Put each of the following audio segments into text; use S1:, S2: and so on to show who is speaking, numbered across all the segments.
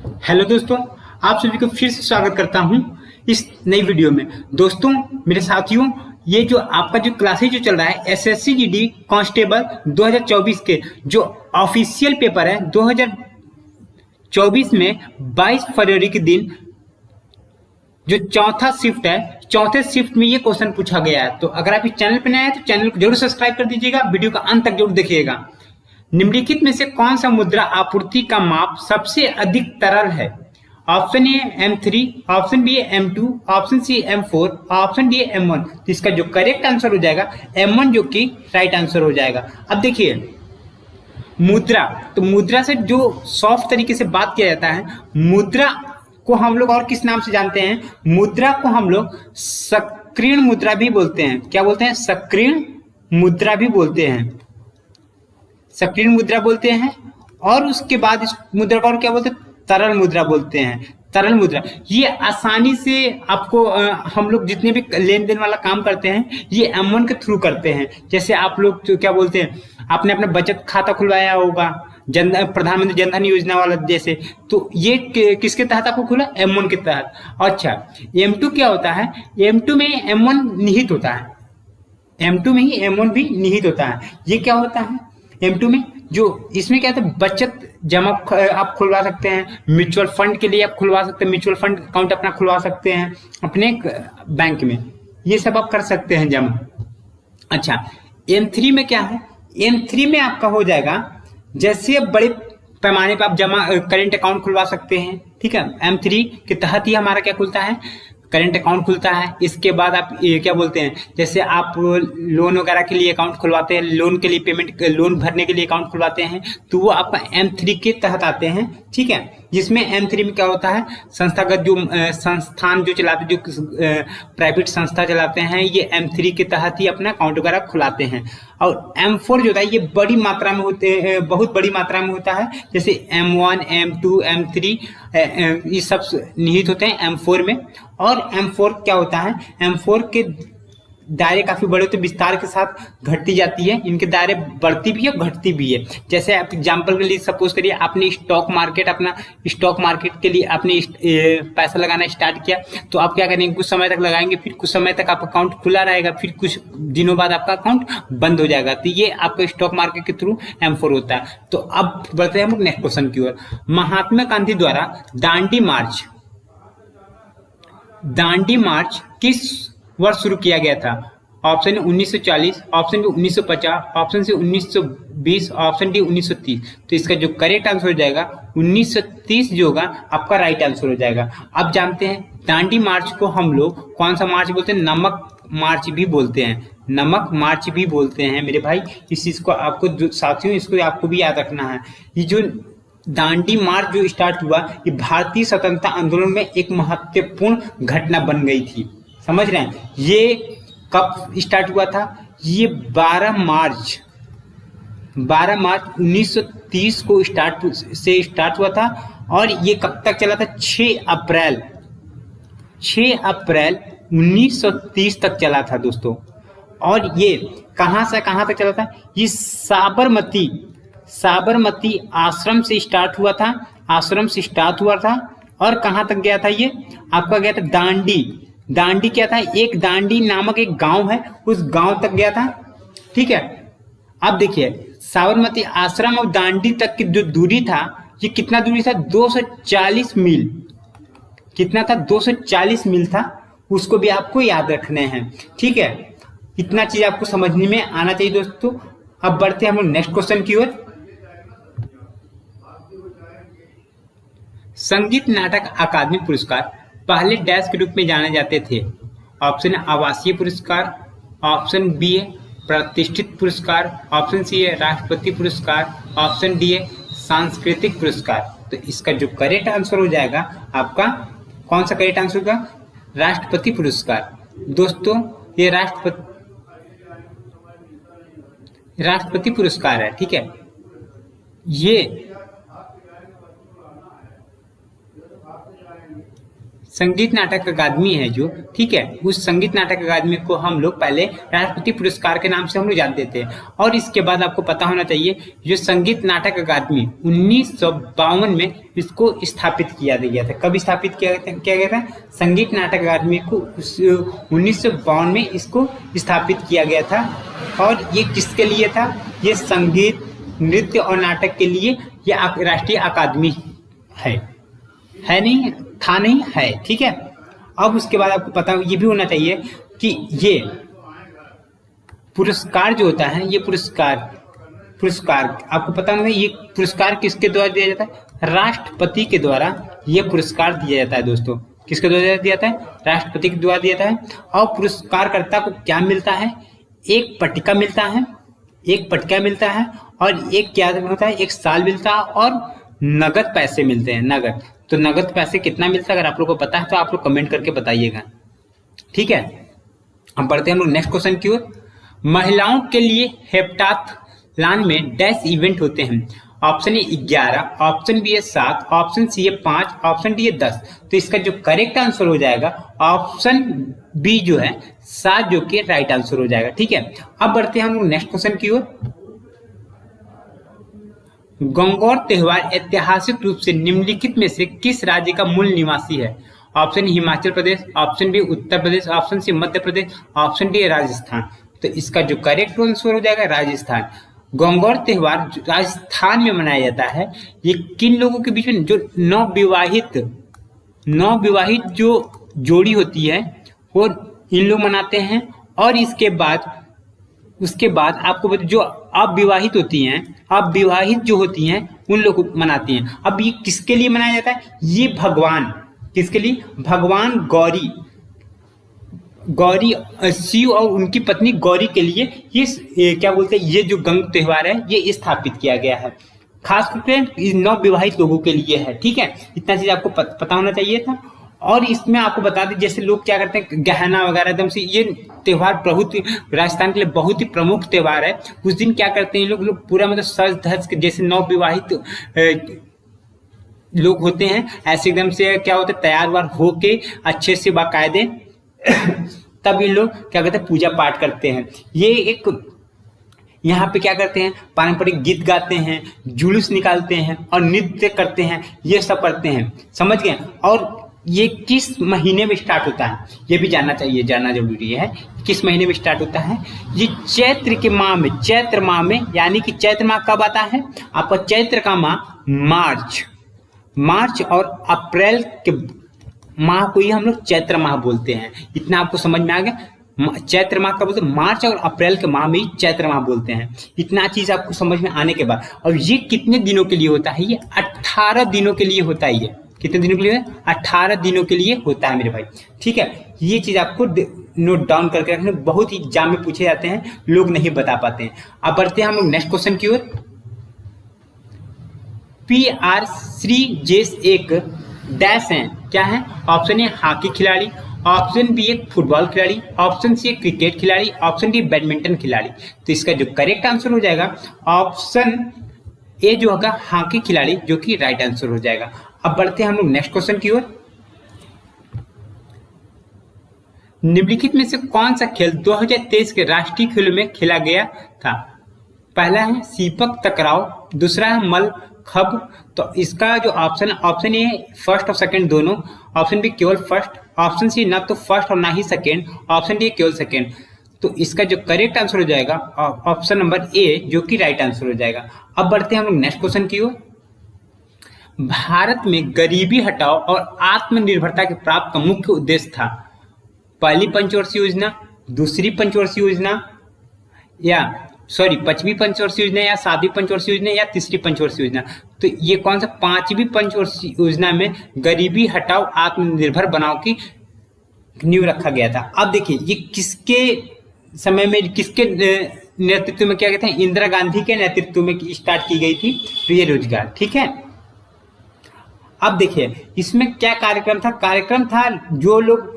S1: Hello दोस्तों, आप सभी को फिर से स्वागत करता हूं इस नई वीडियो में। दोस्तों, मेरे साथियों, ये जो आपका जो क्लासेज जो चल रहा है एसएससी जीडी कांस्टेबल 2024 के जो ऑफिशियल पेपर है 2024 में 22 फरवरी के दिन जो चौथा शिफ्ट है, चौथे शिफ्ट में ये क्वेश्चन पूछा गया है। तो अगर आप इस चैनल पर नए हैं तो चैनल को जरूर सब्सक्राइब कर दीजिएगा, वीडियो का अंत तक जरूर देखिएगा। निम्नलिखित में से कौन सा मुद्रा आपूर्ति का माप सबसे अधिक तरल है? Option A M3, option B M2, option C M4, option D M1। तो इसका जो करेक्ट आंसर हो जाएगा M1, जो कि राइट आंसर हो जाएगा। अब देखिए मुद्रा, तो मुद्रा से जो सॉफ्ट तरीके से बात किया जाता है, मुद्रा को हम लोग और किस नाम से जानते हैं? मुद्रा को हम लोग सक्रिय मुद्रा भी बोलते हैं। क्या बोलते हैं? सक्रिय मुद्रा भी बोलते हैं, सक्रिय मुद्रा बोलते हैं। और उसके बाद इस मुद्रा को और क्या बोलते हैं? तरल मुद्रा बोलते हैं। तरल मुद्रा ये आसानी से आपको हम लोग जितने भी लेन देन वाला काम करते हैं ये M1 के थ्रू करते हैं। जैसे आप लोग तो क्या बोलते हैं, आपने अपना बचत खाता खुलवाया होगा प्रधानमंत्री जन धन योजना वाला जैसे, तो ये किसके तहत आपको खुला? M1 के तहत। अच्छा, M2 क्या होता है? M2 में M1 निहित होता है, M2 में ही M1 भी निहित होता है। ये क्या होता है M2 में? जो इसमें क्या होता है, बचत जमा आप खुलवा सकते हैं, म्यूचुअल फंड के लिए आप खुलवा सकते हैं, म्यूचुअल फंड अकाउंट अपना खुलवा सकते हैं अपने बैंक में, ये सब आप कर सकते हैं जमा। अच्छा, M3 में क्या है? M3 में आपका हो जाएगा, जैसे बड़े पैमाने पर आप जमा करेंट अकाउंट खुलवा सकते हैं, ठीक है। M3 के तहत ही हमारा क्या खुलता है? करेंट अकाउंट खुलता है। इसके बाद आप ये क्या बोलते हैं, जैसे आप लोन वगैरह के लिए अकाउंट खुलवाते हैं, लोन के लिए पेमेंट, लोन भरने के लिए अकाउंट खुलवाते हैं, तो वो आपका M3 के तहत आते हैं, ठीक है। जिसमें M3 में क्या होता है, संस्थागत जो संस्थान जो चलाते, जो प्राइवेट संस्था चलाते हैं, ये M3 के तहत ही अपना अकाउंट वगैरह खुलाते हैं। और M4 जो होता है ये बड़ी मात्रा में होते हैं, बहुत बड़ी मात्रा में होता है। जैसे M1, M2, M3 ये सब निहित होते हैं M4 में। और M4 क्या होता है? M4 के दायरे काफी बड़े होते हैं, विस्तार के साथ घटती जाती है, इनके दायरे बढ़ती भी है और घटती भी है। जैसे आप एग्जांपल के लिए सपोज करिए आपने स्टॉक मार्केट, अपना स्टॉक मार्केट के लिए आपने पैसा लगाना स्टार्ट किया, तो आप क्या करेंगे, कुछ समय तक लगाएंगे, फिर कुछ समय तक आपका अकाउंट खुला रहेगा, फिर कुछ दिनों बाद आपका अकाउंट बंद हो जाएगा। तो ये आपका स्टॉक मार्केट के थ्रू M4 होता है। तो अब बढ़ते हैं हम लोग नेक्स्ट क्वेश्चन की ओर। महात्मा गांधी द्वारा दांडी मार्च किस वर्ष शुरू किया गया था? Option 1940, option B 1950, option C 1920, option D 1930। तो इसका जो करेक्ट आंसर हो जाएगा 1930 जो होगा आपका राइट आंसर हो जाएगा। अब जानते हैं दांडी मार्च को हम लोग कौन सा मार्च बोलते हैं? नमक मार्च भी बोलते हैं, नमक मार्च भी बोलते हैं मेरे भाई। इस चीज को आपको साथियों, इसको आपको भी याद रखना है। ये जो दांडी मार्च जो स्टार्ट हुआ, ये भारतीय स्वतंत्रता आंदोलन में एक महत्वपूर्ण घटना बन गई थी। समझ रहे हैं? ये कब स्टार्ट हुआ था? ये 12 मार्च 1930 को स्टार्ट हुआ था। और ये कब तक चला था? 6 अप्रैल 1930 तक चला था दोस्तों। और ये कहां से कहां तक चला था? ये साबरमती आश्रम से स्टार्ट हुआ था। और कहां तक गया था? ये आपका गया था दांडी क्या था? एक दांडी नामक एक गांव है, उस गांव तक गया था, ठीक है। अब देखिए साबरमती आश्रम और दांडी तक की जो दूरी था, ये कितना दूरी था? 240 मील। कितना था? 240 मील था। उसको भी आपको याद रखने हैं, ठीक है। इतना चीज आपको समझने में आना चाहिए दोस्तों। अब बढ़ते हैं हम लोग नेक्स्ट क्वेश्चन की ओर। संगीत नाटक अकादमी पुरस्कार पहले डैश के रूप में जाने जाते थे? ऑप्शन आवासीय पुरस्कार, ऑप्शन बी है प्रतिष्ठित पुरस्कार, ऑप्शन सी है राष्ट्रपति पुरस्कार, ऑप्शन डी है सांस्कृतिक पुरस्कार। तो इसका जो करेक्ट आंसर हो जाएगा आपका, कौन सा करेक्ट आंसर होगा? राष्ट्रपति पुरस्कार। दोस्तों ये राष्ट्रपति पुरस्कार है, ठीक है। ये संगीत नाटक अकादमी है जो, ठीक है, उस संगीत नाटक अकादमी को हम लोग पहले राष्ट्रपति पुरस्कार के नाम से हम लोग जानते थे। और इसके बाद आपको पता होना चाहिए जो संगीत नाटक अकादमी 1952 में इसको स्थापित किया गया था। कब स्थापित किया गया था? संगीत नाटक अकादमी को 1952 में इसको स्थापित किया गया था। और ये किसके लिए था? ये संगीत, नृत्य और नाटक के लिए ये राष्ट्रीय अकादमी है नहीं, था नहीं, है, ठीक है। अब उसके बाद आपको पता ये भी होना चाहिए कि ये पुरस्कार जो होता है, ये पुरस्कार आपको पता होगा, ये पुरस्कार किसके द्वारा दिया जाता है? राष्ट्रपति के द्वारा ये पुरस्कार दिया जाता है दोस्तों। किसके द्वारा दिया जाता है? राष्ट्रपति के द्वारा दिया जाता है। और पुरस्कारकर्ता को क्या मिलता है? एक पट्टिका मिलता है और एक क्या होता है? एक साल मिलता है और नगद पैसे मिलते हैं। नगद, तो नगद पैसे कितना मिलता है? अगर आप लोग को पता है तो आप लोग कमेंट करके बताइएगा, ठीक है। हम पढ़ते हैं हम लोग नेक्स्ट क्वेश्चन की ओर। महिलाओं के लिए हेप्टाथलॉन में डैश इवेंट होते हैं। ऑप्शन ए 11, ऑप्शन बी है 7, ऑप्शन सी है 5, ऑप्शन डी है 10। तो इसका जो करेक्ट आंसर हो जाएगा ऑप्शन बी जो है 7, जो कि राइट आंसर हो जाएगा, ठीक है। अब बढ़ते हैं हम लोग नेक्स्ट क्वेश्चन की ओर। गंगौर त्योहार ऐतिहासिक रूप से निम्नलिखित में से किस राज्य का मूल निवासी है? Option Himachal Pradesh, option B Uttar Pradesh, option C Madhya Pradesh, option D Rajasthan. तो इसका जो करेक्ट आंसर हो जाएगा राजस्थान। गंगौर त्योहार राजस्थान में मनाया जाता है। ये किन लोगों के बीच में? जो नवविवाहित जो जोड़ी होती है वो इन लोग मनाते हैं। और उसके बाद आपको जो अविवाहित जो होती हैं उन लोग मनाती हैं। अब ये किसके लिए मनाया जाता है? ये भगवान, किसके लिए? भगवान गौरी शिव और उनकी पत्नी गौरी के लिए ये क्या बोलते हैं, ये जो गंग त्योहार है ये स्थापित किया गया है। खास करके नवविवाहित लोगों के लिए है, ठीक है। इतना चीज आपको पता होना चाहिए था। और इसमें आपको बता दें, जैसे लोग क्या करते हैं गहना वगैरह एकदम से, ये त्योहार बहुत राजस्थान के लिए बहुत ही प्रमुख त्योहार है। उस दिन क्या करते हैं लोग पूरा मतलब सज धज के, जैसे नवविवाहित लोग होते हैं ऐसे एकदम से क्या होता है तैयार वार होके अच्छे से बाकायदे तब ये लोग क्या करते हैं पूजा पाठ करते हैं। ये एक यहाँ पे क्या करते हैं पारंपरिक गीत गाते हैं, जुलूस निकालते हैं और नृत्य करते हैं, ये सब करते हैं, समझ गए। और ये किस महीने में स्टार्ट होता है ये भी जानना चाहिए, जानना जरूरी है। किस महीने में स्टार्ट होता है? ये चैत्र माह में, यानी कि चैत्र माह कब आता है आपका? चैत्र का माह मार्च और अप्रैल के माह को ही हम लोग चैत्र माह बोलते हैं। इतना आपको समझ में आ गया? चैत्र माह कब बोलते हैं? मार्च और अप्रैल के माह में ही चैत्र माह बोलते हैं। इतना चीज आपको समझ में आने के बाद, और ये कितने दिनों के लिए होता है? ये 18 दिनों के लिए होता है। ये कितने दिनों के लिए? 18 दिनों के लिए होता है मेरे भाई, ठीक है। ये चीज आपको नोट डाउन करके रखना, बहुत ही एग्जाम में पूछे जाते हैं, लोग नहीं बता पाते हैं। अब बढ़ते हैं हम लोग नेक्स्ट क्वेश्चन की ओर। PR श्रीजेश एक डैश है, क्या है? ऑप्शन ए हॉकी खिलाड़ी, ऑप्शन बी एक फुटबॉल खिलाड़ी, ऑप्शन सी क्रिकेट खिलाड़ी, ऑप्शन डी बैडमिंटन खिलाड़ी। तो इसका जो करेक्ट आंसर हो जाएगा ऑप्शन ए जो होगा हॉकी खिलाड़ी, जो कि राइट आंसर हो जाएगा। अब बढ़ते हैं हम लोग नेक्स्ट क्वेश्चन की ओर। निम्नलिखित में से कौन सा खेल 2023 के राष्ट्रीय खेलों में खेला गया था? पहला है सीपक टकराव, दूसरा है मलखंब। तो इसका जो ऑप्शन ए फर्स्ट और सेकंड दोनों, ऑप्शन बी केवल फर्स्ट, ऑप्शन सी ना तो फर्स्ट और ना ही सेकंड, ऑप्शन डी केवल सेकंड। तो इसका जो करेक्ट आंसर हो जाएगा ऑप्शन नंबर ए, जो कि राइट आंसर हो जाएगा। अब बढ़ते हैं हम लोग नेक्स्ट क्वेश्चन की ओर। भारत में गरीबी हटाओ और आत्मनिर्भरता के प्राप्त का मुख्य उद्देश्य था? पहली पंचवर्षीय योजना, दूसरी पंचवर्षीय योजना, पांचवी पंचवर्षीय योजना, या सातवीं पंचवर्षीय योजना, या तीसरी पंचवर्षीय योजना। तो ये कौन सा? पांचवी पंचवर्षीय योजना में गरीबी हटाओ आत्मनिर्भर बनाओ की नींव रखा गया था। अब देखिए ये किसके समय में, किसके नेतृत्व में क्या कहते हैं? इंदिरा गांधी के नेतृत्व में स्टार्ट की गई थी। तो ये रोजगार, ठीक है। अब देखिए इसमें क्या कार्यक्रम था? कार्यक्रम था जो लोग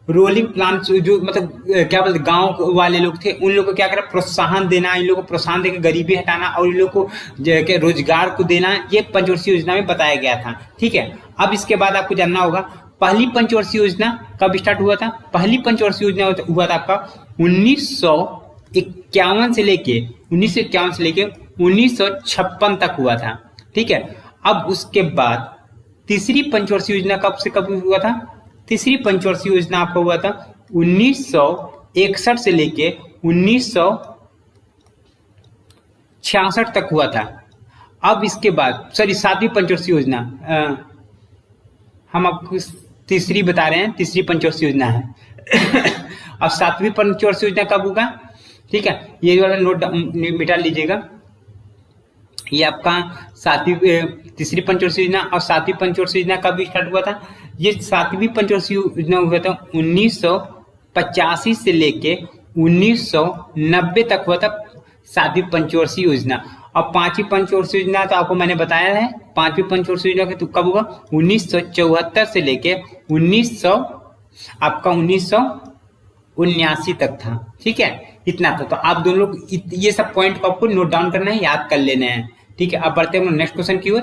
S1: रोलिंग प्लांट, जो मतलब क्या बोलते गांव वाले लोग थे, उन लोगों को क्या करा? प्रोत्साहन देना, इन लोगों को प्रोत्साहन देकर गरीबी हटाना और इन लोगों को रोजगार को देना, ये पंचवर्षीय योजना में बताया गया था, ठीक है। अब इसके बाद आपको जानना होगा पहली पंचवर्षीय योजना कब स्टार्ट हुआ था? पहली पंचवर्षीय योजना हुआ था आपका 1951 से लेके 1956 तक हुआ था। ठीक है, अब उसके बाद तीसरी पंचवर्षीय योजना कब से कब हुआ था? तीसरी पंचवर्षीय योजना आपका हुआ था 1961 से लेके 1966 तक हुआ था। अब इसके बाद सातवीं पंचवर्षीय योजना हम आपको तीसरी बता रहे हैं, तीसरी पंचवर्षीय योजना है। अब सातवीं पंचवर्षीय योजना कब होगा? ठीक है, ये वाला नोट मिटा लीजिएगा। ये आपका तीसरी पंचवर्षीय योजना और सातवीं पंचवर्षीय योजना कब स्टार्ट हुआ था? ये सातवीं पंचवर्षीय योजना हुआ था 1985 से लेके 1990 तक हुआ था सातवीं पंचवर्षीय योजना। और पांचवी पंचवर्षीय योजना तो आपको मैंने बताया है, पांचवी पंचवर्षीय योजना तो कब हुआ? 1974 से लेके 1979 तक था। ठीक है, इतना था। तो आप दोनों लोग ये सब पॉइंट को आपको नोट डाउन करना है, याद कर लेने हैं। ठीक है, अब बढ़ते हैं नेक्स्ट क्वेश्चन की ओर।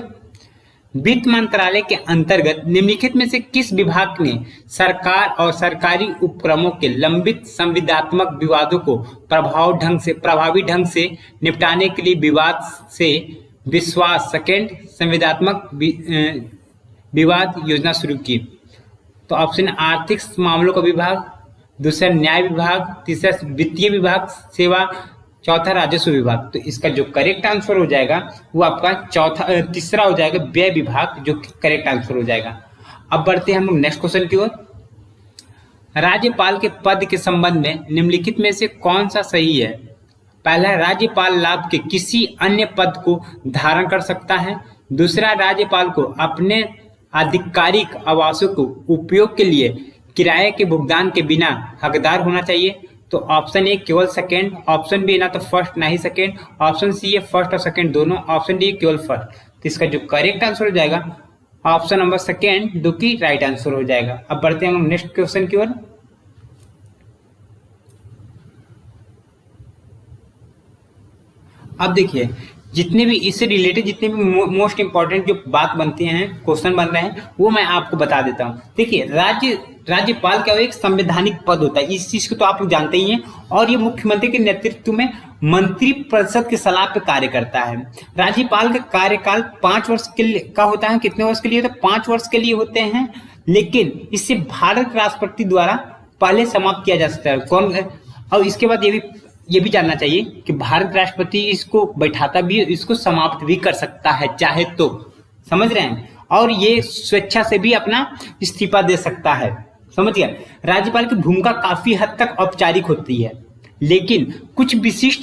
S1: वित्त मंत्रालय के अंतर्गत निम्नलिखित में से किस विभाग ने सरकार और सरकारी उपक्रमों के लंबित संविदात्मक विवादों को प्रभावी ढंग से निपटाने के लिए विवाद से विश्वास संविदात्मक विवाद योजना शुरू की? तो ऑप्शन आर्थिक मामलों का विभाग, दूसरा न्याय विभाग, तीसरा वित्तीय विभाग सेवा, चौथा राजस्व विभाग। तो इसका जो करेक्ट आंसर हो जाएगा वो आपका तीसरा हो जाएगा, व्यय विभाग, जो करेक्ट आंसर हो जाएगा। अब बढ़ते हैं हम लोग नेक्स्ट क्वेश्चन की ओर। राज्यपाल के पद के संबंध में निम्नलिखित में से कौन सा सही है? पहला, राज्यपाल लाभ के किसी अन्य पद को धारण कर सकता है। दूसरा, राज्यपाल को अपने आधिकारिक आवासों को उपयोग के लिए किराए के भुगतान के बिना हकदार होना चाहिए। तो ऑप्शन ए केवल सेकंड, ऑप्शन बी ना तो फर्स्ट ना ही सेकंड, ऑप्शन सी है फर्स्ट और सेकंड दोनों, ऑप्शन डी केवल फर्स्ट। तो इसका जो करेक्ट आंसर हो जाएगा ऑप्शन नंबर सेकंड, जो कि राइट आंसर हो जाएगा। अब बढ़ते हैं हम नेक्स्ट क्वेश्चन की ओर। अब देखिए, जितने भी इससे रिलेटेड जितने भी मोस्ट इंपॉर्टेंट जो बात बनती हैं, क्वेश्चन बन रहे हैं, वो मैं आपको बता देता हूँ। देखिए, राज्यपाल का एक संवैधानिक पद होता है, इस चीज को तो आप लोग जानते ही हैं। और ये मुख्यमंत्री के नेतृत्व में मंत्रिपरिषद की सलाह पे कार्य करता है। राज्यपाल का कार्यकाल 5 वर्ष के लिए का होता है। कितने वर्ष के लिए होता है? 5 वर्ष के लिए होते हैं, लेकिन इसे भारत राष्ट्रपति द्वारा पहले समाप्त किया जा सकता है। कौन? और इसके बाद ये भी जानना चाहिए कि भारत राष्ट्रपति इसको बैठाता भी, इसको समाप्त भी कर सकता है चाहे तो, समझ रहे हैं। और ये स्वेच्छा से भी अपना इस्तीफा दे सकता है, समझ गया। राज्यपाल की भूमिका काफी हद तक औपचारिक होती है, लेकिन कुछ विशिष्ट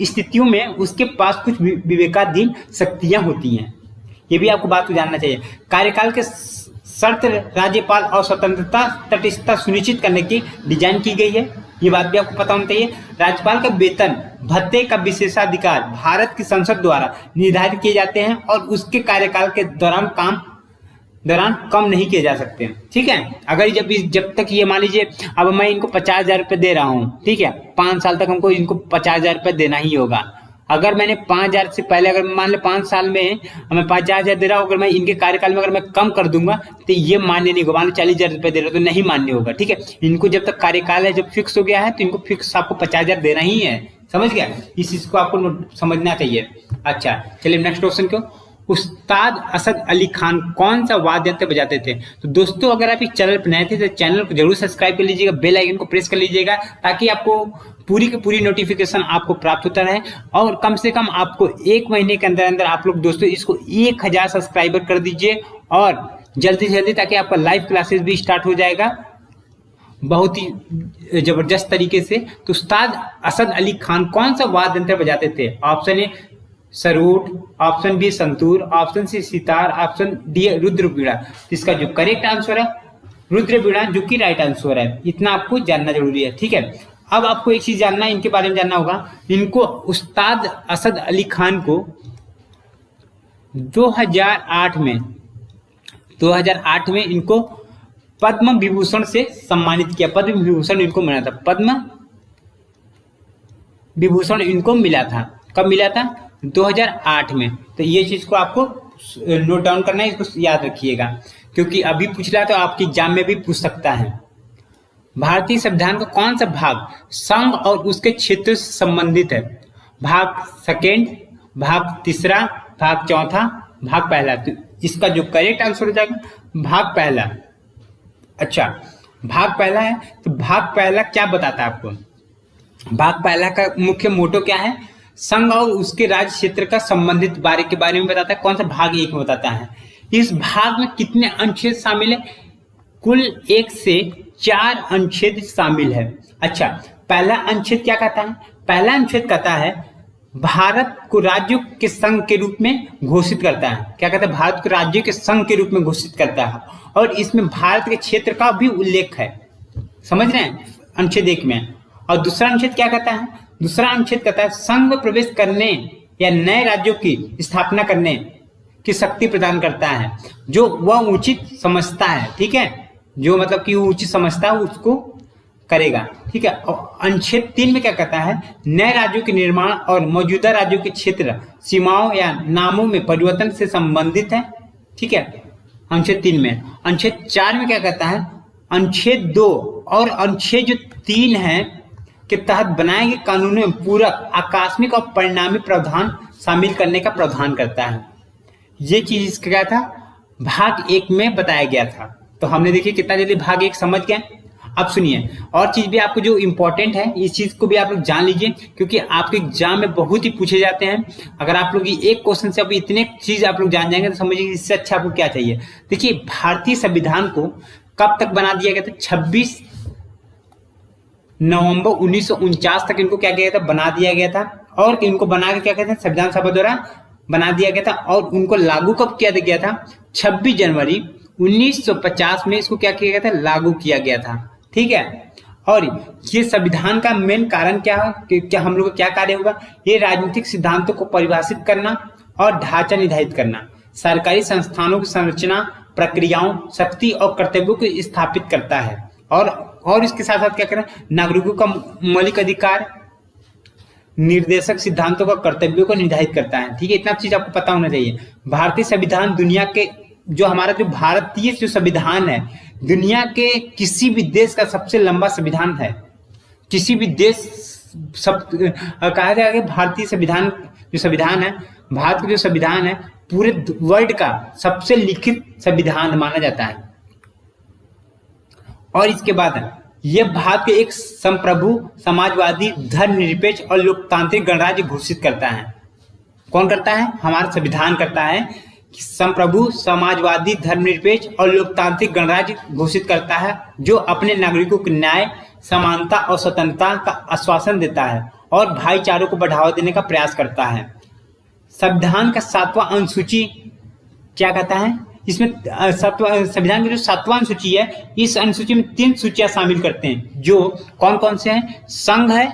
S1: स्थितियों में उसके पास कुछ विवेकाधीन शक्तियां होती हैं। ये भी आपको बात को जानना चाहिए। कार्यकाल के शर्त राज्यपाल और स्वतंत्रता तटस्थता सुनिश्चित करने की डिजाइन की गई है, ये बात भी आपको पता होना चाहिए। राज्यपाल का वेतन भत्ते का विशेषाधिकार भारत की संसद द्वारा निर्धारित किए जाते हैं और उसके कार्यकाल के दौरान कम नहीं किए जा सकते। ठीक है, अगर जब तक ये मान लीजिए, अब मैं इनको 50,000 रुपये दे रहा हूँ, ठीक है, 5 साल तक हमको इनको 50,000 रुपये देना ही होगा। अगर मैंने 5,000 से पहले, अगर मान ले 5 साल में मैं 50,000 दे रहा हूँ, अगर मैं इनके कार्यकाल में अगर मैं कम कर दूंगा तो ये मान्य नहीं होगा। मान लो 40,000 रुपये दे रहा हूँ तो नहीं मान्य होगा। ठीक है, इनको जब तक कार्यकाल है, जब फिक्स हो गया है, तो इनको फिक्स आपको 50,000 देना ही है, समझ गया। इस चीज को आपको समझना चाहिए। अच्छा, चलिए नेक्स्ट क्वेश्चन को। उस्ताद असद अली खान कौन सा वाद्य यंत्र बजाते थे? तो दोस्तों, अगर आप इस चैनल पर नए थे तो चैनल को जरूर सब्सक्राइब कर लीजिएगा, बेल आइकन को प्रेस कर लीजिएगा, ताकि आपको पूरी की पूरी नोटिफिकेशन आपको प्राप्त होता रहे। और कम से कम आपको 1 महीने के अंदर अंदर आप लोग दोस्तों इसको 1000 सब्सक्राइबर कर दीजिए, और जल्दी से जल्दी, ताकि आपका लाइव क्लासेस भी स्टार्ट हो जाएगा बहुत ही जबरदस्त तरीके से। तो उस्ताद असद अली खान कौन सा वाद्य यंत्र बजाते थे? Option A sarod, option B santoor, option C sitar, option D Rudra बीड़ा। इसका जो करेक्ट आंसर है रुद्र बीड़ा, जो कि राइट आंसर है। इतना आपको जानना जरूरी है। ठीक है, अब आपको एक चीज जानना है, इनके बारे में जानना होगा। इनको उस्ताद असद अली खान को 2008 में इनको पद्म विभूषण से सम्मानित किया। पद्म विभूषण इनको मिला था, पद्म विभूषण इनको मिला था। कब मिला था? 2008 में। तो ये चीज को आपको नोट डाउन करना है, इसको याद रखिएगा, क्योंकि अभी पूछ रहा है तो आपके एग्जाम में भी पूछ सकता है। भारतीय संविधान का कौन सा भाग संघ और उसके क्षेत्र से संबंधित है? भाग सेकेंड, भाग तीसरा, भाग चौथा, भाग पहला। तो इसका जो करेक्ट आंसर हो जाएगा भाग पहला। अच्छा, भाग पहला है तो भाग पहला क्या बताता है आपको? भाग पहला का मुख्य मोटो क्या है? संघ और उसके राज्य क्षेत्र का संबंधित बारे के बारे में बताता है। कौन सा भाग एक में बताता है? इस भाग में कितने अनुच्छेद शामिल है? कुल 1 से 4 अनुच्छेद शामिल है। अच्छा, पहला अनुच्छेद क्या कहता है? पहला अनुच्छेद कहता है भारत को राज्यों के संघ के रूप में घोषित करता है। क्या कहता है? भारत को राज्यों के संघ के रूप में घोषित करता है, और इसमें भारत के क्षेत्र का भी उल्लेख है। समझ रहे हैं? अनुच्छेद 1 में। और दूसरा अनुच्छेद क्या कहता है? दूसरा अनुच्छेद कहता है संघ में प्रवेश करने या नए राज्यों की स्थापना करने की शक्ति प्रदान करता है, जो वह उचित समझता है। ठीक है, जो मतलब कि वो उचित समझता है उसको करेगा। ठीक है। और अनुच्छेद 3 में क्या कहता है? नए राज्यों के निर्माण और मौजूदा राज्यों के क्षेत्र, सीमाओं या नामों में परिवर्तन से संबंधित है। ठीक है, अनुच्छेद 3 में। अनुच्छेद 4 में क्या कहता है? अनुच्छेद 2 और अनुच्छेद जो 3 है के तहत बनाए गए कानूनों में पूरक, आकस्मिक और परिणामी प्रावधान शामिल करने का प्रावधान करता है। ये चीज इसका क्या था? भाग 1 में बताया गया था। तो हमने देखिए कितना जल्दी भाग 1 समझ गए। अब सुनिए, और चीज भी आपको जो इंपॉर्टेंट है, इस चीज को भी आप लोग जान लीजिए, क्योंकि आपके एग्जाम में बहुत ही पूछे जाते हैं। अगर आप लोग एक क्वेश्चन से अब इतने चीज आप लोग जान जाएंगे तो समझिए इससे अच्छा आपको क्या चाहिए। देखिए, भारतीय संविधान को कब तक बना दिया गया था? 26 नवंबर 1949 तक इनको क्या किया गया था? बना दिया गया था। और इनको बना के क्या कहते हैं? संविधान सभा द्वारा बना दिया गया था। और उनको लागू कब किया गया था? 26 जनवरी 1950 में इसको क्या किया गया था? लागू किया गया था। ठीक है। और ये संविधान का मेन कारण क्या है कि क्या हम लोग का क्या कार्य होगा? ये राजनीतिक सिद्धांतों को परिभाषित करना और ढांचा निर्धारित करना, सरकारी संस्थानों की संरचना, प्रक्रियाओं, शक्ति और कर्तव्यों को स्थापित करता है। और इसके साथ साथ क्या करना? नागरिकों का मौलिक अधिकार, निर्देशक सिद्धांतों का कर्तव्यों को निर्धारित करता है। ठीक है, इतना चीज आपको पता होना चाहिए। भारतीय संविधान दुनिया के जो हमारा जो भारतीय जो संविधान है, दुनिया के किसी भी देश का सबसे लंबा संविधान है। किसी भी देश सब कहा जाएगा कि भारतीय संविधान जो संविधान है, भारत का जो संविधान है, पूरे वर्ल्ड का सबसे लिखित संविधान माना जाता है। और इसके बाद यह भारत के एक संप्रभु, समाजवादी, धर्मनिरपेक्ष और लोकतांत्रिक गणराज्य घोषित करता है। कौन करता है? हमारा संविधान करता है कि संप्रभु, समाजवादी, धर्मनिरपेक्ष और लोकतांत्रिक गणराज्य घोषित करता है, जो अपने नागरिकों को न्याय, समानता और स्वतंत्रता का आश्वासन देता है और भाईचारों को बढ़ावा देने का प्रयास करता है। संविधान का 7वां अनुसूची क्या कहता है? इसमें संविधान की जो 7वां अनुसूची है, इस अनुसूची में 3 सूचियां शामिल करते हैं, जो कौन कौन से हैं? संघ है,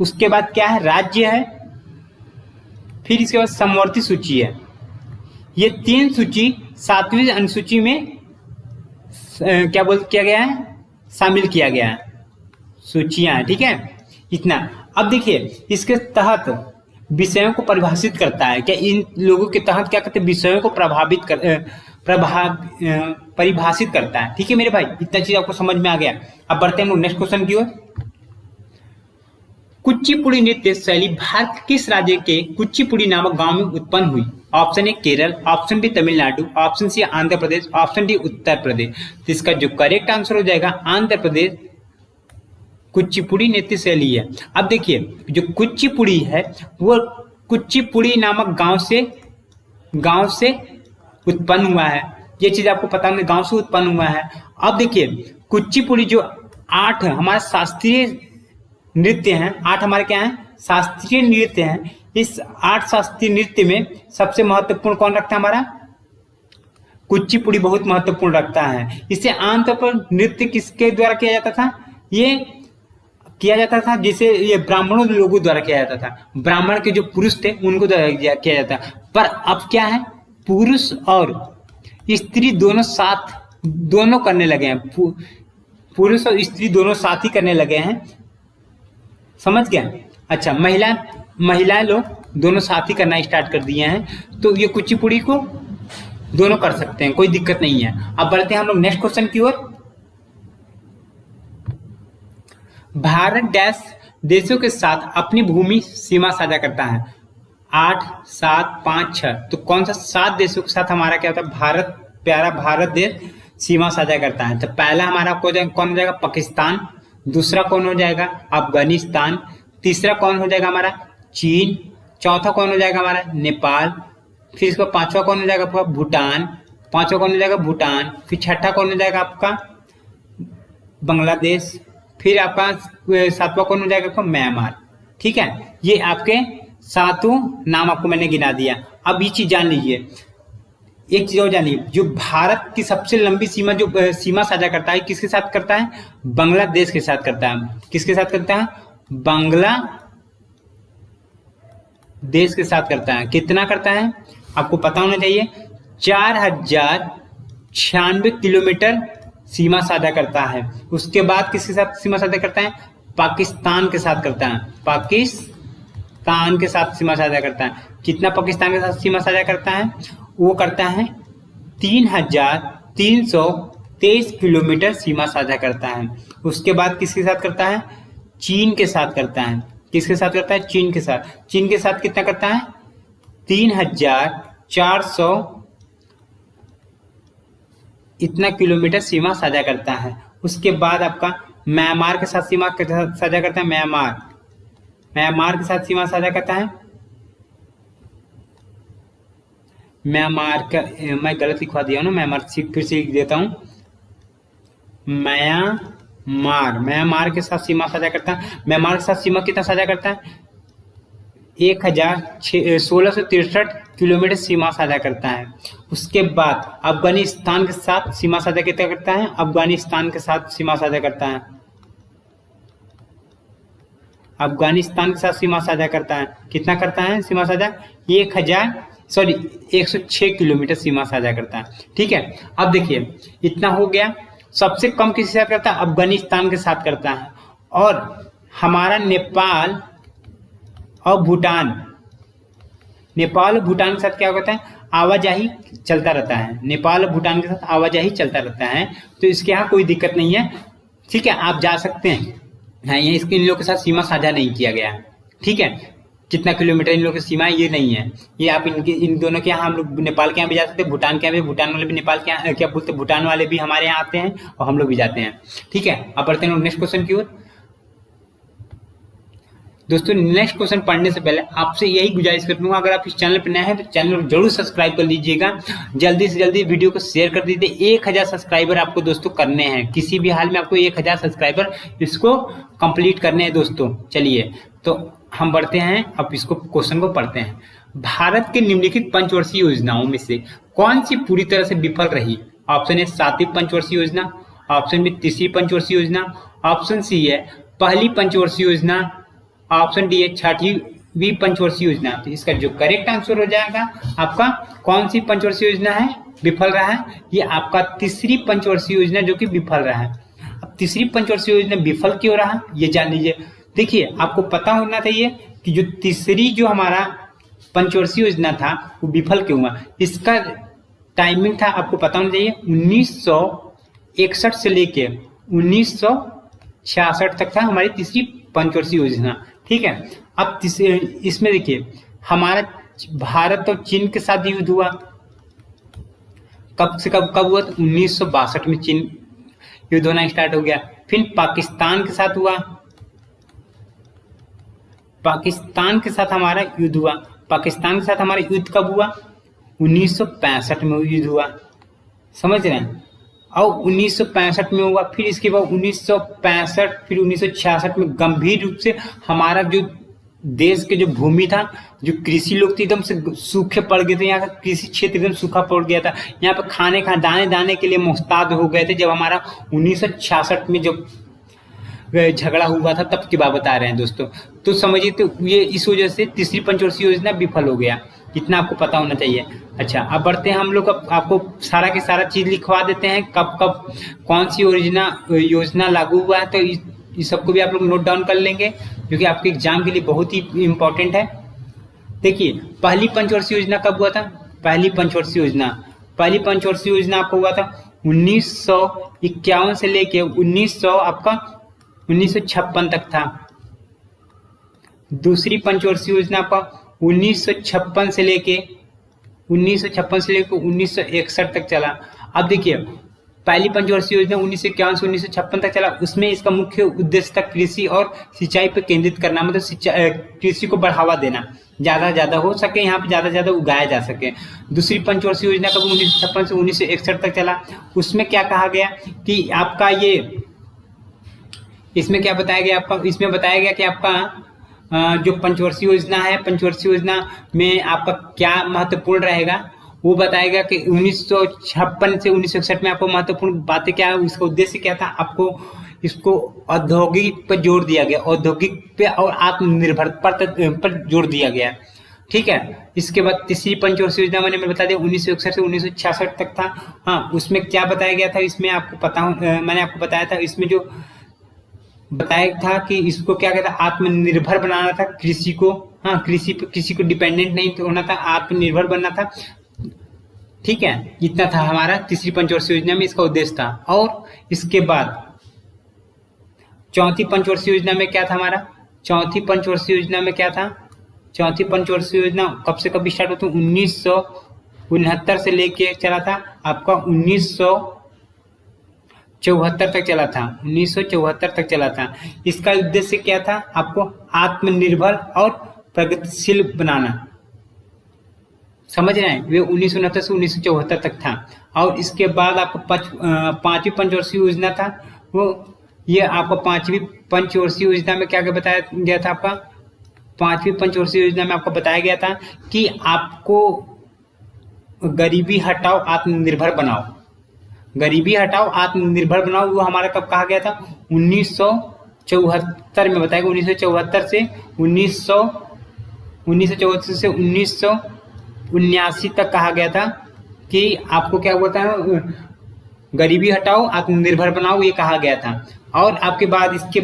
S1: उसके बाद क्या है? राज्य है, फिर इसके बाद समवर्ती सूची है। ये 3 सूची 7वीं अनुसूची में क्या किया गया है? शामिल किया गया है, सूचियां। ठीक है, इतना। अब देखिए, इसके तहत विषयों को परिभाषित करता है। क्या इन लोगों के तहत क्या करते हैं? विषयों को परिभाषित करता है। ठीक है मेरे भाई, इतना चीज आपको समझ में आ गया। अब बढ़ते हैं हम लोग नेक्स्ट क्वेश्चन की ओर। कुचिपुड़ी नृत्य शैली भारत के किस राज्य के कुचिपुड़ी नामक गांव में उत्पन्न हुई? Option A Kerala, option B Tamil Nadu, option C Andhra Pradesh, option D Uttar Pradesh. तो इसका जो करेक्ट आंसर हो जाएगा आंध्र प्रदेश, कुचिपुड़ी नृत्य शैली है। अब देखिए, जो कुचिपुड़ी है वो कुचिपुड़ी नामक गांव से उत्पन्न हुआ है। ये चीज आपको पता है, गांव से उत्पन्न हुआ है। अब देखिए, कुचिपुड़ी जो 8 हमारे शास्त्रीय नृत्य हैं, 8 हमारे क्या हैं? शास्त्रीय नृत्य हैं। इस 8 शास्त्रीय नृत्य में सबसे महत्वपूर्ण कौन रखता है? हमारा कुचिपुड़ी बहुत महत्वपूर्ण रखता है। इसे आमतौर पर नृत्य किसके द्वारा किया जाता था? ये किया जाता था जिसे ये ब्राह्मणों लोगों द्वारा किया जाता था। ब्राह्मण के जो पुरुष थे उनको द्वारा किया जाता। पर अब क्या है? पुरुष और स्त्री दोनों करने लगे हैं। पुरुष और स्त्री दोनों साथ ही करने लगे हैं। समझ गया? अच्छा, महिलाएं लोग दोनों साथ ही करना स्टार्ट कर दिए हैं, तो ये कुचिपुड़ी को दोनों कर सकते हैं, कोई दिक्कत नहीं है। अब बढ़ते हैं हम लोग नेक्स्ट क्वेश्चन की ओर। भारत डैश देशों के साथ अपनी भूमि सीमा साझा करता है? 8, 7, 5, 6। तो कौन सा 7 देशों के साथ हमारा क्या होता है? भारत, प्यारा भारत देश सीमा साझा करता है। तो पहला हमारा कौन हो जाएगा? पाकिस्तान। दूसरा कौन हो जाएगा? अफगानिस्तान। तीसरा कौन हो जाएगा हमारा? चीन। चौथा कौन हो जाएगा हमारा? नेपाल। फिर इसका पांचवा कौन हो जाएगा आपका? भूटान। पांचवा कौन हो जाएगा? भूटान। फिर छठा कौन हो जाएगा आपका? बांग्लादेश। फिर आपका सातवां कौन हो जाएगा आपका? म्यांमार। ठीक है, ये आपके 7 नाम आपको मैंने गिना दिया। अब ये चीज जान लीजिए, एक चीज और जानिए, जो भारत की सबसे लंबी सीमा जो सीमा साझा करता है, किसके साथ करता है? बांग्लादेश के साथ करता है। किसके साथ करता है? बांग्लादेश के साथ करता है। कितना करता है आपको पता होना चाहिए, 4096 किलोमीटर सीमा साझा करता है। उसके बाद किसके साथ सीमा साझा करता है? पाकिस्तान के साथ करता है। पाकिस्तान के साथ सीमा साझा करता है। कितना पाकिस्तान के साथ सीमा साझा करता है? वो करता है 3323 किलोमीटर सीमा साझा करता है। उसके बाद किसके साथ करता है? चीन के साथ करता है। किसके साथ करता है? चीन के साथ। चीन के साथ कितना करता है? 3400 इतना किलोमीटर सीमा साझा करता है। उसके बाद आपका म्यांमार के साथ सीमा साझा करता है। म्यांमार के साथ सीमा साझा करता है। म्यांमार का मैं गलत लिखवा दिया हूँ ना, म्यांमार फिर से लिख देता हूँ। म्यांमार के साथ सीमा साझा करता है। म्यांमार के साथ सीमा कितना साझा करता है? 1663 किलोमीटर सीमा साझा करता है। उसके बाद अफगानिस्तान के साथ सीमा साझा कितना करता है? अफगानिस्तान के साथ सीमा साझा करता है। अफगानिस्तान के साथ सीमा साझा करता है। कितना करता है सीमा साझा? 106 किलोमीटर सीमा साझा करता है। ठीक है, अब देखिए इतना हो गया। सबसे कम किसके साथ करता है? अफगानिस्तान के साथ करता है। और हमारा नेपाल और भूटान के साथ क्या होता है? आवाजाही चलता रहता है। नेपाल और भूटान के साथ आवाजाही चलता रहता है, तो इसके यहाँ कोई दिक्कत नहीं है। ठीक है, आप जा सकते हैं। हाँ, ये इसके इन लोगों के साथ सीमा साझा नहीं किया गया है। ठीक है, कितना किलोमीटर इन लोगों की सीमा है ये नहीं है। ये आप इन दोनों के यहाँ, हम लोग नेपाल के यहाँ भी जा सकते हैं, भूटान के यहाँ भी, भूटान वाले भी नेपाल के यहाँ, क्या बोलते हैं, भूटान वाले भी हमारे यहाँ आते हैं और हम लोग भी जाते हैं। ठीक है, अब बढ़ते हैं नेक्स्ट क्वेश्चन की ओर। दोस्तों, नेक्स्ट क्वेश्चन पढ़ने से पहले आपसे यही गुजारिश करता हूँ, अगर आप इस चैनल पर नए हैं तो चैनल को जरूर सब्सक्राइब कर लीजिएगा। जल्दी से जल्दी वीडियो को शेयर कर दीजिए। 1000 सब्सक्राइबर आपको दोस्तों करने हैं, किसी भी हाल में आपको 1000 सब्सक्राइबर इसको कंप्लीट करने हैं दोस्तों। चलिए तो हम बढ़ते हैं, अब इसको क्वेश्चन को पढ़ते हैं। भारत के निम्नलिखित पंचवर्षीय योजनाओं में से कौन सी पूरी तरह से विफल रही? ऑप्शन ए 7वीं पंचवर्षीय योजना, ऑप्शन बी 3री पंचवर्षीय योजना, ऑप्शन सी है पहली पंचवर्षीय योजना, ऑप्शन डी है 6वीं पंचवर्षीय योजना। तो इसका जो करेक्ट आंसर हो जाएगा आपका, कौन सी पंचवर्षीय योजना है विफल रहा है? ये आपका 3री पंचवर्षीय योजना जो कि विफल रहा है। अब 3री पंचवर्षीय योजना विफल क्यों रहा ये जान लीजिए। देखिए, आपको पता होना चाहिए कि जो 3री जो हमारा पंचवर्षीय योजना था वो विफल क्यों हुआ। इसका टाइमिंग था, आपको पता होना चाहिए, 1961 से लेके 1966 तक था हमारी 3री पंचवर्षीय योजना। ठीक है, अब इसमें देखिए हमारा भारत और चीन के साथ युद्ध हुआ। कब से कब हुआ? 1962 में चीन युद्ध होना स्टार्ट हो गया। फिर पाकिस्तान के साथ हुआ, पाकिस्तान के साथ हमारा युद्ध हुआ। पाकिस्तान के साथ हमारा युद्ध कब हुआ? 1965 में युद्ध हुआ, समझ रहे हैं। और 1965 में हुआ, फिर इसके बाद 1965 फिर 1966 में गंभीर रूप से हमारा जो देश के जो भूमि था, जो कृषि लोग थे एकदम से सूखे पड़ गए थे। यहाँ का कृषि क्षेत्र एकदम सूखा पड़ गया था। यहाँ पे खाने दाने दाने के लिए मोहताज हो गए थे। जब हमारा 1966 में जब झगड़ा हुआ था तब की बात बता रहे हैं दोस्तों। तो समझिए, तो ये इस वजह से 3री पंचवर्षीय योजना विफल हो गया। इतना आपको पता होना चाहिए। अच्छा, अब बढ़ते हैं हम लोग, आपको सारा के सारा चीज लिखवा देते हैं, कब कब कौन सी योजना लागू हुआ है। तो इस सबको भी आप लोग नोट डाउन कर लेंगे, क्योंकि आपके एग्जाम के लिए बहुत ही इम्पोर्टेंट है। देखिए पहली पंचवर्षीय योजना कब हुआ था? पहली पंचवर्षीय योजना आपको हुआ था 1951 से लेके 1956 तक था। दूसरी पंचवर्षीय योजना आपका 1956 से लेके 1961 तक चला। अब देखिए पहली पंचवर्षीय योजना 1951 से 1956 तक चला, उसमें इसका मुख्य उद्देश्य था कृषि और सिंचाई पर केंद्रित करना, मतलब कृषि को बढ़ावा देना, ज्यादा हो सके, यहाँ पे ज्यादा उगाया जा सके। दूसरी पंचवर्षीय योजना कब 1956 से 1961 तक चला, उसमें क्या कहा गया कि आपका ये, इसमें क्या बताया गया आपका, इसमें बताया गया कि आपका जो पंचवर्षीय योजना है, पंचवर्षीय योजना में आपका क्या महत्वपूर्ण रहेगा, वो बताएगा कि 1956 से 1961 में आपको महत्वपूर्ण बातें क्या है, उसका उद्देश्य क्या था, आपको इसको औद्योगिक पर जोर दिया गया, औद्योगिक पे और आत्मनिर्भर पर जोर दिया गया। ठीक है, इसके बाद तीसरी पंचवर्षीय योजना मैंने बता दिया 1961 से 1966 तक था। हाँ, उसमें क्या बताया गया था, इसमें आपको पता मैंने आपको बताया था, इसमें जो बताया था कि इसको क्या कहता है, आत्मनिर्भर बनाना था कृषि को। हाँ, कृषि को डिपेंडेंट नहीं होना था, आत्मनिर्भर बनना था। ठीक है, इतना था हमारा तीसरी पंचवर्षीय योजना में इसका उद्देश्य था। और इसके बाद चौथी पंचवर्षीय योजना में क्या था हमारा, चौथी पंचवर्षीय योजना में क्या था, चौथी पंचवर्षीय योजना कब से कब स्टार्ट होती है, 1969 से लेके चला था आपका 1974 तक चला था, 1974 तक चला था। इसका उद्देश्य क्या था, आपको आत्मनिर्भर और प्रगतिशील बनाना, समझ रहे हैं, वे 1969 से 1974 तक था। और इसके बाद आपको पांचवी पंचवर्षीय योजना था, वो ये आपको पांचवी पंचवर्षीय योजना में क्या क्या बताया गया था, आपका पांचवी पंचवर्षीय योजना में आपको बताया गया था कि आपको गरीबी हटाओ आत्मनिर्भर बनाओ, गरीबी हटाओ आत्मनिर्भर बनाओ। वो हमारा कब कहा गया था, 1974 में बताया गया, 1974 से 1979 तक कहा गया था कि आपको क्या बोलता है, गरीबी हटाओ आत्मनिर्भर बनाओ, ये कहा गया था। और आपके बाद इसके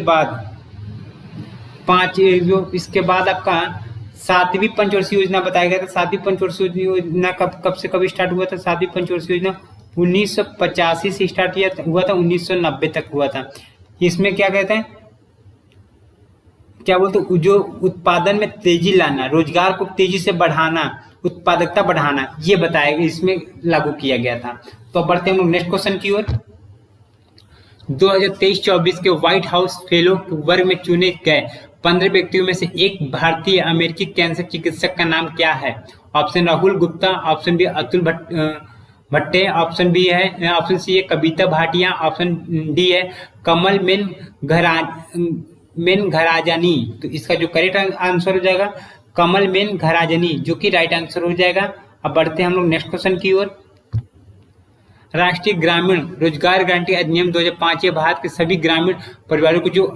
S1: बाद आपका सातवीं पंचवर्षीय योजना बताया गया था। सातवीं पंचवर्षीय योजना कब से कब स्टार्ट हुआ था, सातवीं पंचवर्षीय योजना 1985 से स्टार्ट हुआ था, 1990 तक हुआ था। इसमें क्या कहते हैं, क्या बोलते हैं, जो उत्पादन में तेजी लाना, रोजगार को तेजी से बढ़ाना, उत्पादकता बढ़ाना, ये बताया गया, इसमें लागू किया गया था। तो बढ़ते हैं हम नेक्स्ट क्वेश्चन की ओर। 2023-24 के व्हाइट हाउस फेलो वर्ग में चुने गए 15 व्यक्तियों में से एक भारतीय अमेरिकी कैंसर चिकित्सक का नाम क्या है? Option Rahul Gupta, option B Atul Bhatte, option B है, ऑप्शन सी है कविता भाटिया, ऑप्शन डी है कमल मेन घराजानी। तो इसका जो करेक्ट आंसर हो जाएगा कमल मेन घराजानी, जो कि राइट आंसर हो जाएगा। अब बढ़ते हैं हम लोग नेक्स्ट क्वेश्चन की ओर। राष्ट्रीय ग्रामीण रोजगार गारंटी अधिनियम 2005 भारत के सभी ग्रामीण परिवारों को जो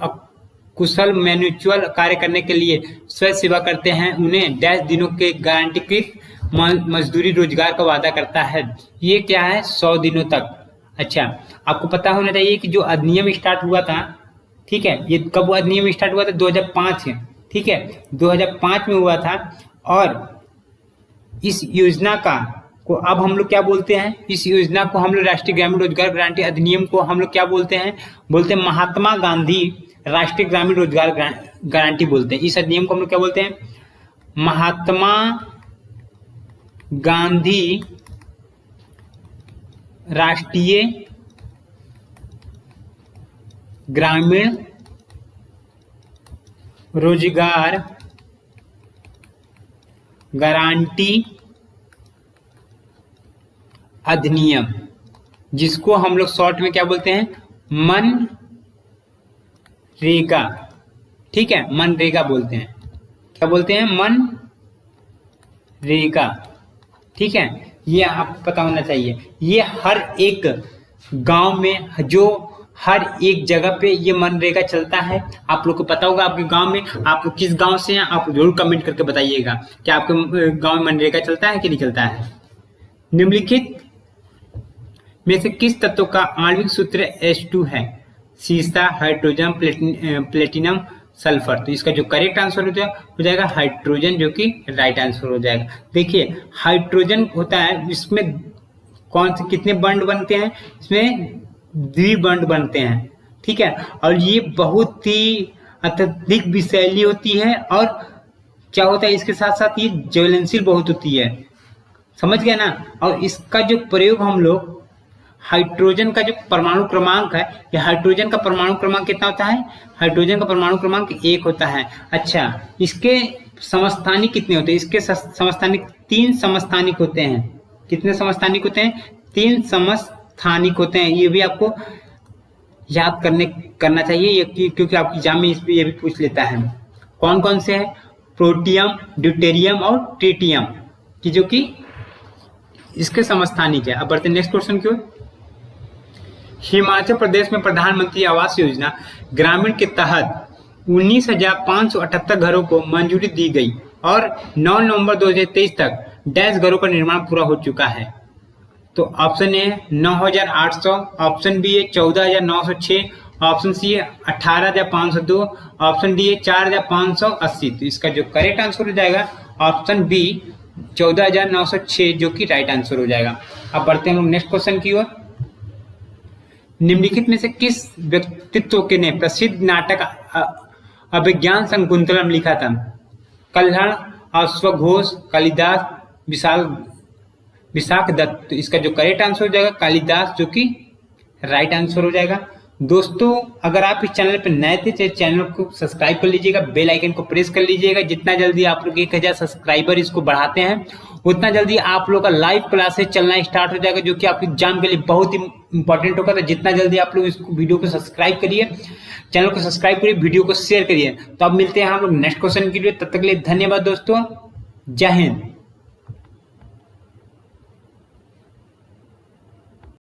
S1: कुशल मैन्युअल कार्य करने के लिए स्वयं सेवा करते हैं उन्हें डैश दिनों के गारंटीकृत मजदूरी रोजगार का वादा करता है। ये क्या है, 100 दिनों तक। अच्छा, आपको पता होना चाहिए कि जो अधिनियम स्टार्ट हुआ था, ठीक है, ये कब अधिनियम स्टार्ट हुआ था, 2005 है, ठीक है, 2005 में हुआ था। और इस योजना को अब हम लोग क्या बोलते हैं, इस योजना को हम लोग राष्ट्रीय ग्रामीण रोजगार गारंटी अधिनियम को हम लोग क्या बोलते हैं, महात्मा गांधी राष्ट्रीय ग्रामीण रोजगार गारंटी बोलते हैं। इस अधिनियम को हम लोग क्या बोलते हैं, महात्मा गांधी राष्ट्रीय ग्रामीण रोजगार गारंटी अधिनियम, जिसको हम लोग शॉर्ट में क्या बोलते हैं, मनरेगा। ठीक है, मनरेगा बोलते हैं, क्या बोलते हैं, मनरेगा। ठीक है, ये आपको पता होना चाहिए। ये हर एक गांव में, जो हर एक जगह पे ये मनरेगा चलता है। आप लोग को पता होगा आपके गांव में, आप लोग किस गांव से हैं आप जरूर कमेंट करके बताइएगा कि आपके गांव में मनरेगा चलता है कि नहीं चलता है। निम्नलिखित में से किस तत्व का आणविक सूत्र H2 है? सीसा, हाइड्रोजन, प्लेटिनम, सल्फर। तो इसका जो करेक्ट आंसर हो जाएगा हाइड्रोजन, जो कि राइट आंसर हो जाएगा। देखिए हाइड्रोजन होता है, इसमें कौन से कितने बॉन्ड बनते हैं, इसमें द्विबॉन्ड बनते हैं, ठीक है। और ये बहुत ही अत्यधिक विषैली होती है और क्या होता है इसके साथ साथ ये ज्वलनशील बहुत होती है, समझ गए ना। और इसका जो प्रयोग हम लोग हाइड्रोजन का जो परमाणु क्रमांक है, या हाइड्रोजन का परमाणु क्रमांक कितना होता है, हाइड्रोजन का परमाणु क्रमांक 1 होता है। अच्छा, इसके समस्थानिक कितने होते हैं, इसके समस्थानिक 3 समस्थानिक होते हैं। कितने समस्थानिक होते हैं, 3 समस्थानिक होते हैं। ये भी आपको याद करना चाहिए क्योंकि आपकी एग्जाम में ये भी पूछ लेता है। कौन कौन से है, प्रोटियम, ड्यूटेरियम और ट्रिटियम की जो कि इसके समस्थानिक है। अब बढ़ते नेक्स्ट क्वेश्चन की ओर। हिमाचल प्रदेश में प्रधानमंत्री आवास योजना ग्रामीण के तहत 19,578 घरों को मंजूरी दी गई और 9 नवंबर 2023 तक डैश घरों का निर्माण पूरा हो चुका है। तो ऑप्शन ए 9,800, ऑप्शन बी है 14,906, ऑप्शन सी है 18,502, ऑप्शन डी है 4,580। तो इसका जो करेक्ट आंसर हो जाएगा ऑप्शन बी 14,906, जो कि राइट आंसर हो जाएगा। अब बढ़ते हैं हम नेक्स्ट क्वेश्चन की ओर। निम्नलिखित में से किस व्यक्तित्व के ने प्रसिद्ध नाटक अभिज्ञान शकुंतलम लिखा था? कल्हण, अश्वघोष, कालिदास, विशाख दत्त। तो इसका जो करेक्ट आंसर हो जाएगा कालिदास, जो कि राइट आंसर हो जाएगा। दोस्तों अगर आप इस चैनल पर नए थे तो चैनल को सब्सक्राइब कर लीजिएगा, बेल आइकन को प्रेस कर लीजिएगा। जितना जल्दी आप लोग 1000 सब्सक्राइबर इसको बढ़ाते हैं उतना जल्दी आप लोग का लाइव क्लासेस चलना स्टार्ट हो जाएगा, जो कि आपके एग्जाम के लिए बहुत ही इंपॉर्टेंट होगा। तो जितना जल्दी आप लोग इसको वीडियो को सब्सक्राइब करिए, चैनल को सब्सक्राइब करिए, वीडियो को शेयर करिए। तो अब मिलते हैं हम लोग नेक्स्ट क्वेश्चन के लिए, तब तक के लिए धन्यवाद दोस्तों, जय हिंद।